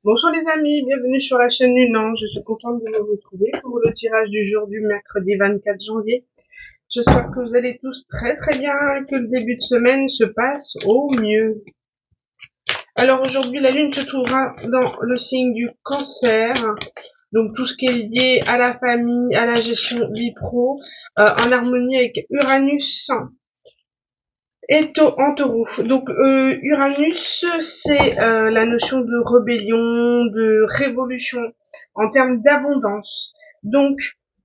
Bonjour les amis, bienvenue sur la chaîne Lunan. Je suis contente de vous retrouver pour le tirage du jour du mercredi 24 janvier. J'espère que vous allez tous très très bien et que le début de semaine se passe au mieux. Alors aujourd'hui, la lune se trouvera dans le signe du Cancer. Donc tout ce qui est lié à la famille, à la gestion vie pro, en harmonie avec Uranus et en taureau. Donc Uranus, c'est la notion de rébellion, de révolution en termes d'abondance. Donc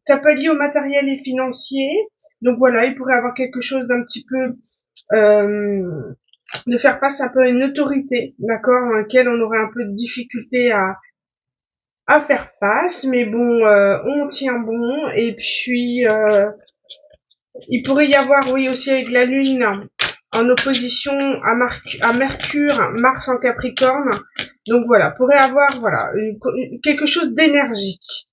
ça peut être lié au matériel et financier. Donc voilà, il pourrait avoir quelque chose d'un petit peu de faire face un peu à une autorité, d'accord, à laquelle on aurait un peu de difficulté à faire face, mais bon, on tient bon. Et puis il pourrait y avoir, oui, aussi avec la lune en opposition à Mercure, Mars en Capricorne. Donc voilà, pourrait avoir voilà quelque chose d'énergique,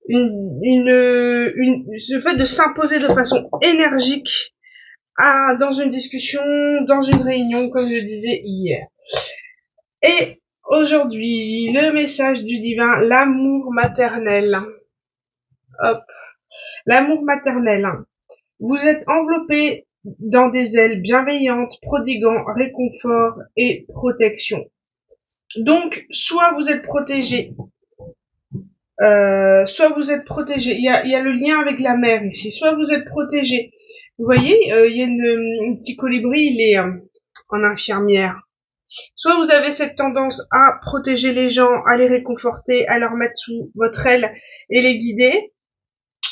ce fait de s'imposer de façon énergique dans une discussion, dans une réunion, comme je disais hier. Et aujourd'hui, le message du divin, l'amour maternel. Hop, l'amour maternel. Vous êtes enveloppé dans des ailes bienveillantes, prodiguant réconfort et protection. Donc, soit vous êtes protégé, soit vous êtes protégé. Il y a le lien avec la mère ici. Soit vous êtes protégé. Vous voyez, il y a une petit colibri, il est en infirmière. Soit vous avez cette tendance à protéger les gens, à les réconforter, à leur mettre sous votre aile et les guider.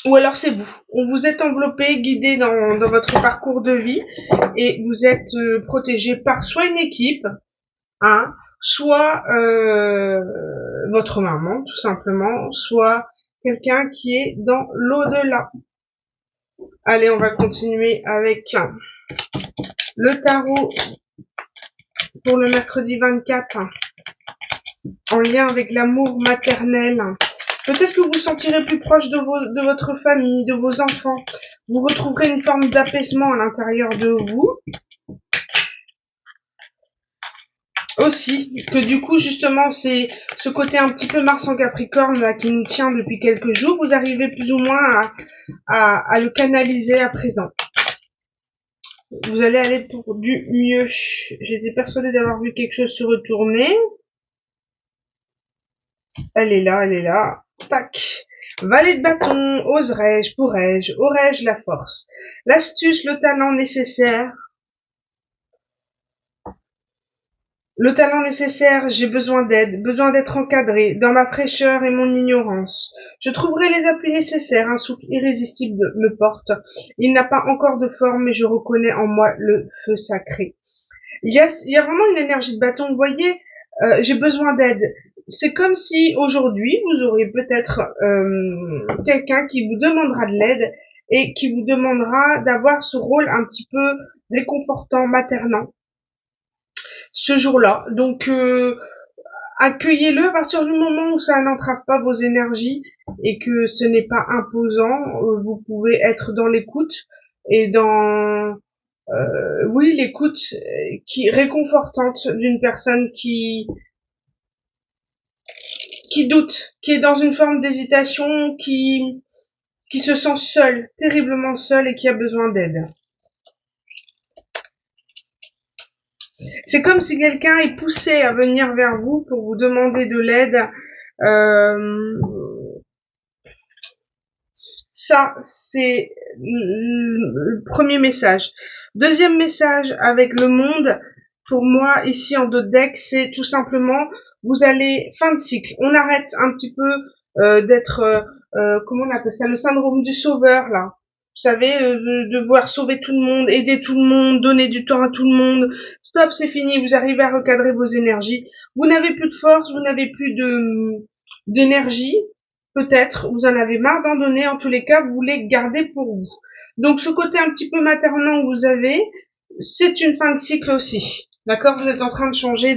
Ou alors c'est vous. On vous êtes enveloppé, guidé dans votre parcours de vie et vous êtes protégé par soit une équipe, hein, soit votre maman tout simplement, soit quelqu'un qui est dans l'au-delà. Allez, on va continuer avec le tarot pour le mercredi 24 en lien avec l'amour maternel. Peut-être que vous vous sentirez plus proche de votre famille, de vos enfants. Vous retrouverez une forme d'apaisement à l'intérieur de vous. Aussi, que du coup, justement, c'est ce côté un petit peu Mars en Capricorne là, qui nous tient depuis quelques jours. Vous arrivez plus ou moins à le canaliser à présent. Vous allez aller pour du mieux. J'étais persuadée d'avoir vu quelque chose se retourner. Elle est là, elle est là. Tac. Valet de bâton, oserais-je, pourrais-je, aurais-je la force, l'astuce, le talent nécessaire. Le talent nécessaire, j'ai besoin d'aide, besoin d'être encadré, dans ma fraîcheur et mon ignorance. Je trouverai les appuis nécessaires, un souffle irrésistible me porte. Il n'a pas encore de forme, mais je reconnais en moi le feu sacré. Il y a vraiment une énergie de bâton, vous voyez, j'ai besoin d'aide. C'est comme si aujourd'hui, vous aurez peut-être quelqu'un qui vous demandera de l'aide et qui vous demandera d'avoir ce rôle un petit peu réconfortant, maternant ce jour-là. Donc, accueillez-le à partir du moment où ça n'entrave pas vos énergies et que ce n'est pas imposant. Vous pouvez être dans l'écoute et dans oui, l'écoute qui réconfortante d'une personne qui doute, qui est dans une forme d'hésitation, qui se sent seule, terriblement seule et qui a besoin d'aide. C'est comme si quelqu'un est poussé à venir vers vous pour vous demander de l'aide. Ça, c'est le premier message. Deuxième message avec le monde, pour moi, ici en dos de deck, c'est tout simplement, vous allez, fin de cycle. On arrête un petit peu d'être, comment on appelle ça, le syndrome du sauveur, là. Vous savez, de vouloir sauver tout le monde, aider tout le monde, donner du temps à tout le monde. Stop, c'est fini, vous arrivez à recadrer vos énergies. Vous n'avez plus de force, vous n'avez plus d'énergie. Peut-être, vous en avez marre d'en donner, en tous les cas, vous voulez garder pour vous. Donc ce côté un petit peu maternant que vous avez, c'est une fin de cycle aussi. D'accord? Vous êtes en train de changer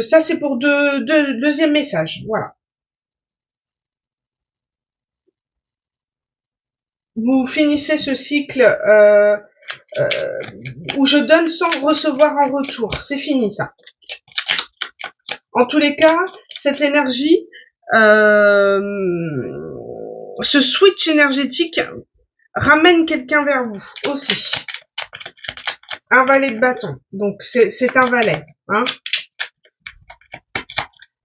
ça c'est pour deuxième message. Voilà. Vous finissez ce cycle où je donne sans recevoir en retour. C'est fini ça. En tous les cas, cette énergie, ce switch énergétique ramène quelqu'un vers vous aussi. Un valet de bâton. Donc c'est un valet, hein.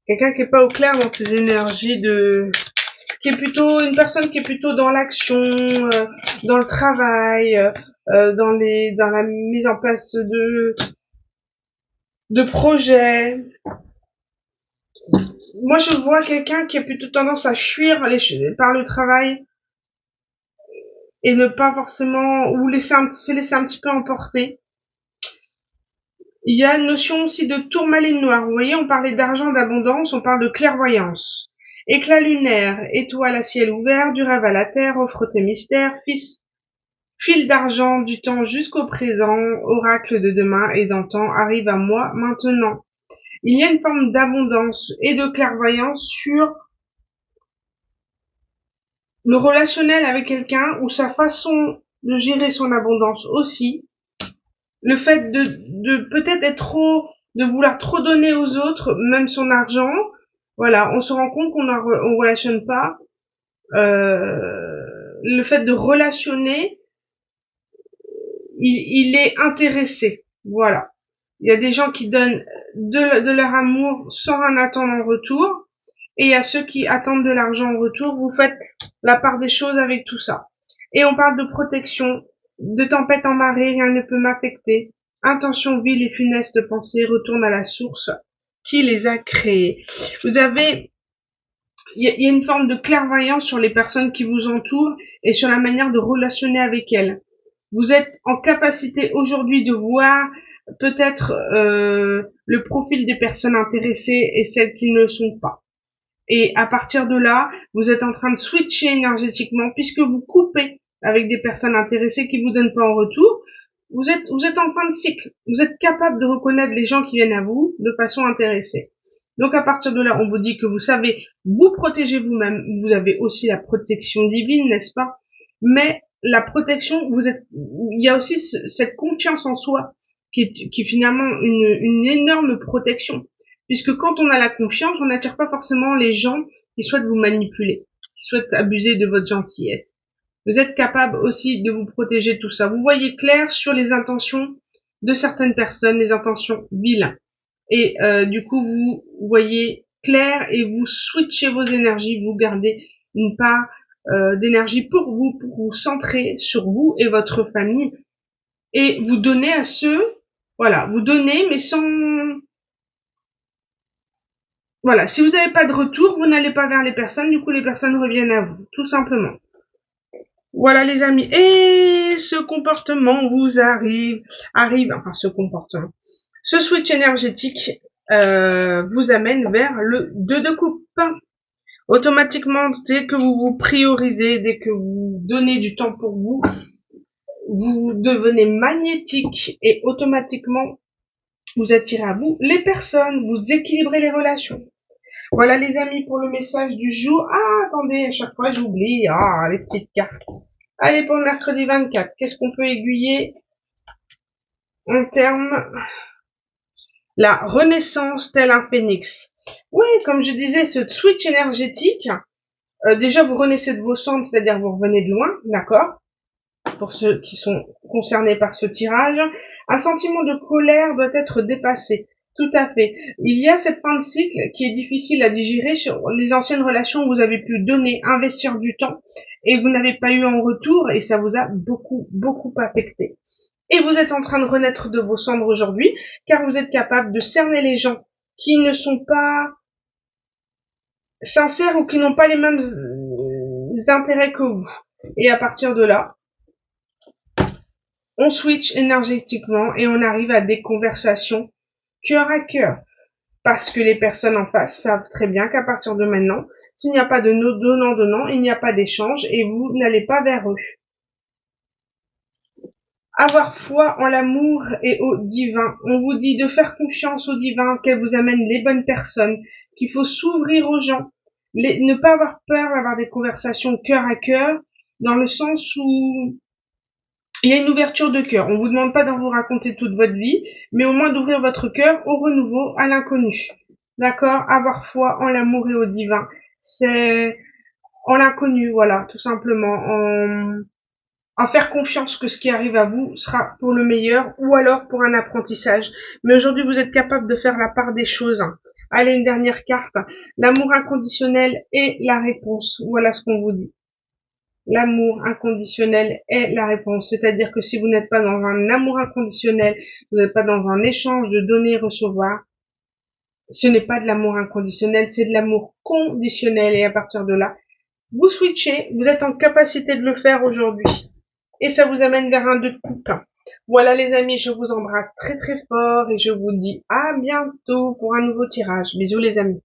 Quelqu'un qui est pas au clair dans ses énergies qui est plutôt une personne qui est plutôt dans l'action, dans le travail, dans la mise en place de projets. Moi, je vois quelqu'un qui a plutôt tendance à fuir par le travail et ne pas forcément, ou se laisser un petit peu emporter. Il y a une notion aussi de tourmaline noire. Vous voyez, on parlait d'argent, d'abondance, on parle de clairvoyance. Éclat lunaire, étoile à ciel ouvert, du rêve à la terre, offre tes mystères, fil d'argent du temps jusqu'au présent, oracle de demain et d'antan, arrive à moi maintenant. Il y a une forme d'abondance et de clairvoyance sur le relationnel avec quelqu'un ou sa façon de gérer son abondance aussi. Le fait de peut-être de vouloir trop donner aux autres, même son argent. Voilà, on se rend compte on relationne pas. Le fait de relationner, il est intéressé. Voilà. Il y a des gens qui donnent de leur amour sans rien attendre en retour. Et il y a ceux qui attendent de l'argent en retour. Vous faites la part des choses avec tout ça. Et on parle de protection, de tempête en marée, rien ne peut m'affecter. Intention vile et funeste pensée retourne à la source qui les a créés. Vous avez, il y a une forme de clairvoyance sur les personnes qui vous entourent et sur la manière de relationner avec elles. Vous êtes en capacité aujourd'hui de voir peut-être le profil des personnes intéressées et celles qui ne le sont pas. Et à partir de là, vous êtes en train de switcher énergétiquement puisque vous coupez avec des personnes intéressées qui vous donnent pas en retour. Vous êtes en fin de cycle. Vous êtes capable de reconnaître les gens qui viennent à vous de façon intéressée. Donc à partir de là, on vous dit que vous savez vous protéger vous-même. Vous avez aussi la protection divine, n'est-ce pas? Mais la protection, il y a aussi cette confiance en soi qui est finalement une énorme protection. Puisque quand on a la confiance, on n'attire pas forcément les gens qui souhaitent vous manipuler, qui souhaitent abuser de votre gentillesse. Vous êtes capable aussi de vous protéger de tout ça. Vous voyez clair sur les intentions de certaines personnes, les intentions vilaines. Et du coup, vous voyez clair et vous switchez vos énergies, vous gardez une part d'énergie pour vous centrer sur vous et votre famille. Et vous donnez à ceux, voilà, vous donnez mais sans... Voilà, si vous n'avez pas de retour, vous n'allez pas vers les personnes, du coup les personnes reviennent à vous, tout simplement. Voilà les amis, et ce comportement vous enfin ce comportement, ce switch énergétique vous amène vers le 2 de coupe. Automatiquement, dès que vous vous priorisez, dès que vous donnez du temps pour vous, vous devenez magnétique et automatiquement vous attirez à vous les personnes, vous équilibrez les relations. Voilà les amis pour le message du jour. Ah, attendez, à chaque fois j'oublie. Ah, les petites cartes. Allez, pour le mercredi 24, qu'est-ce qu'on peut aiguiller en termes... La renaissance tel un phénix. Oui, comme je disais, ce switch énergétique, déjà vous renaissez de vos cendres, c'est-à-dire vous revenez de loin, d'accord? Pour ceux qui sont concernés par ce tirage, un sentiment de colère doit être dépassé. Tout à fait. Il y a cette fin de cycle qui est difficile à digérer sur les anciennes relations où vous avez pu donner, investir du temps et vous n'avez pas eu en retour et ça vous a beaucoup affecté. Et vous êtes en train de renaître de vos cendres aujourd'hui car vous êtes capable de cerner les gens qui ne sont pas sincères ou qui n'ont pas les mêmes intérêts que vous. Et à partir de là, on switch énergétiquement et on arrive à des conversations cœur à cœur. Parce que les personnes en face savent très bien qu'à partir de maintenant, s'il n'y a pas de donnant-donnant, il n'y a pas d'échange et vous n'allez pas vers eux. Avoir foi en l'amour et au divin. On vous dit de faire confiance au divin, qu'elle vous amène les bonnes personnes, qu'il faut s'ouvrir aux gens, ne pas avoir peur d'avoir des conversations cœur à cœur, dans le sens où il y a une ouverture de cœur. On vous demande pas d'en vous raconter toute votre vie, mais au moins d'ouvrir votre cœur au renouveau, à l'inconnu. D'accord? Avoir foi en l'amour et au divin. C'est en l'inconnu, voilà, tout simplement. En faire confiance que ce qui arrive à vous sera pour le meilleur ou alors pour un apprentissage. Mais aujourd'hui, vous êtes capable de faire la part des choses. Allez, une dernière carte. L'amour inconditionnel est la réponse. Voilà ce qu'on vous dit. L'amour inconditionnel est la réponse. C'est-à-dire que si vous n'êtes pas dans un amour inconditionnel, vous n'êtes pas dans un échange de donner et recevoir, ce n'est pas de l'amour inconditionnel, c'est de l'amour conditionnel. Et à partir de là, vous switchez, vous êtes en capacité de le faire aujourd'hui. Et ça vous amène vers un 2 de coupe. Voilà les amis, je vous embrasse très très fort et je vous dis à bientôt pour un nouveau tirage. Bisous les amis.